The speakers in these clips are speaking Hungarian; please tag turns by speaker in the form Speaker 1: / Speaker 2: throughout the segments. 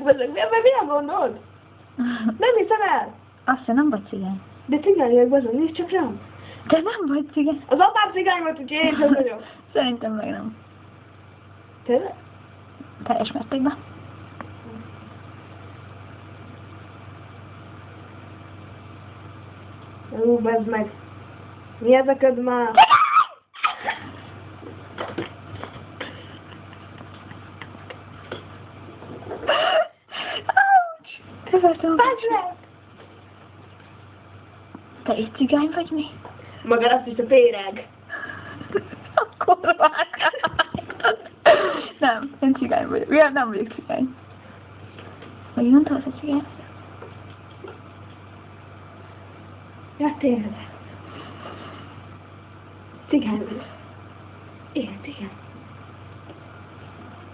Speaker 1: vagyok bezeg. Milyen gondod? Nem hiszem el.
Speaker 2: Azt nem vagy cigány.
Speaker 1: De cigány vagyok bezeg, nézd csak rám.
Speaker 2: De nem vagy cigány.
Speaker 1: Az apám cigány volt, úgyhogy én sem vagyok.
Speaker 2: Szerintem meg nem.
Speaker 1: Tényleg?
Speaker 2: Teljes mértékben.
Speaker 1: Bezd meg. Mi ezeked már?
Speaker 2: Köszönöm.
Speaker 1: Bánts meg!
Speaker 2: Te is cigány vagy mi?
Speaker 1: Maga azt is a féreg.
Speaker 2: Akkor nem, én cigány vagyok. Ja, nem vagyok cigány. Meg mondtad, hogy cigány?
Speaker 1: Ja, tényleg. Cigány vagyok. Igen, cigány.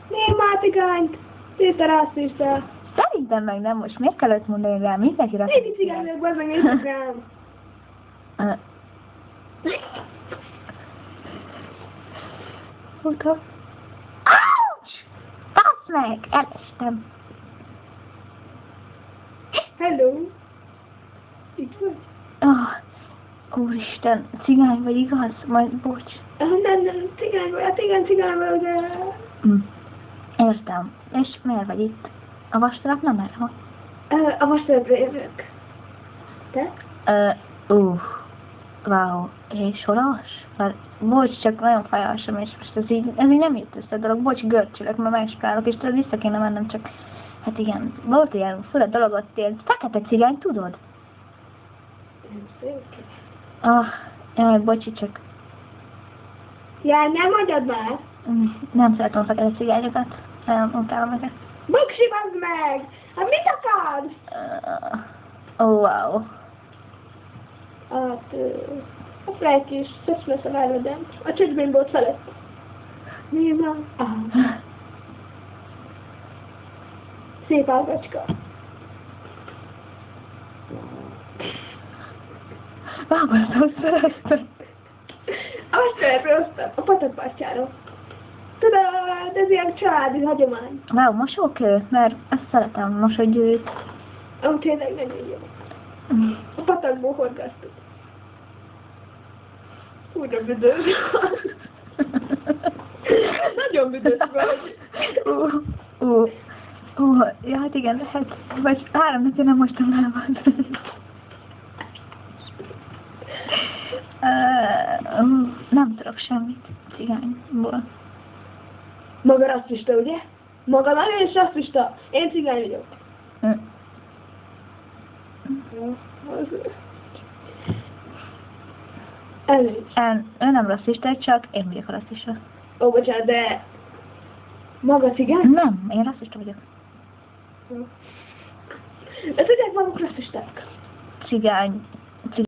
Speaker 1: Nézd már cigányt! Tiszta rasszista!
Speaker 2: Szerintem meg nem, most miért kellett mondani rá? Mindenki rá.
Speaker 1: Én is cigány vagyok, bazd meg, nézd rám!
Speaker 2: Utána. Ouch! Bassz meg! Elestem.
Speaker 1: Hello! Itt vagy?
Speaker 2: Úristen, cigány vagy igaz? Majd bocs.
Speaker 1: Nem, cigány vagy, hát igen, cigány vagy, de...
Speaker 2: Értem. És miért vagy itt? A vastalap nem erre van?
Speaker 1: A vastalapra jövök. Te?
Speaker 2: Wow. És holas? Mert bocs, csak nagyon fájásom, és most ez így nem jött össze a dolog. Bocs, görcsülök, mert megspálok, és tudod, vissza kéne mennem, csak... Hát igen, volt ilyen fura dolog ott, ilyen fekete cigány, tudod?
Speaker 1: Nem szép.
Speaker 2: Jaj, bocsi, csak...
Speaker 1: Jaj, nem mondjad már!
Speaker 2: Nem szeretem fekete cigányokat. Utálom őket.
Speaker 1: Buksi, bazd meg! Hát mit akarsz?
Speaker 2: Wow.
Speaker 1: Hát, a Frank is szöszmesz a vármedem. A csöcsbénbolt felett. Mi van? Szép ágacska.
Speaker 2: Vágasztom, szeretem.
Speaker 1: Azt felpröztem, a patakpártyáról. Tudod, ez ilyen családi hagyomány.
Speaker 2: Wow, mosókő? Mert azt szeretem, mosógyűrűt.
Speaker 1: Tényleg nagyon jó. A patakból horgasztuk. Újra büdös. Nagyon büdös vagy.
Speaker 2: Ja, hát igen, lehet. Vagy 3 napja nem mostam lábad. Nem tudok semmit cigányból.
Speaker 1: Maga rasszista, ugye? Maga nagyon is rasszista. Én cigány vagyok.
Speaker 2: Ő nem rasszista, csak én vagyok rasszista.
Speaker 1: Ó, bocsánat, de... Maga cigány?
Speaker 2: Nem, én rasszista vagyok.
Speaker 1: De tudják maguk rasszisták?
Speaker 2: Cigány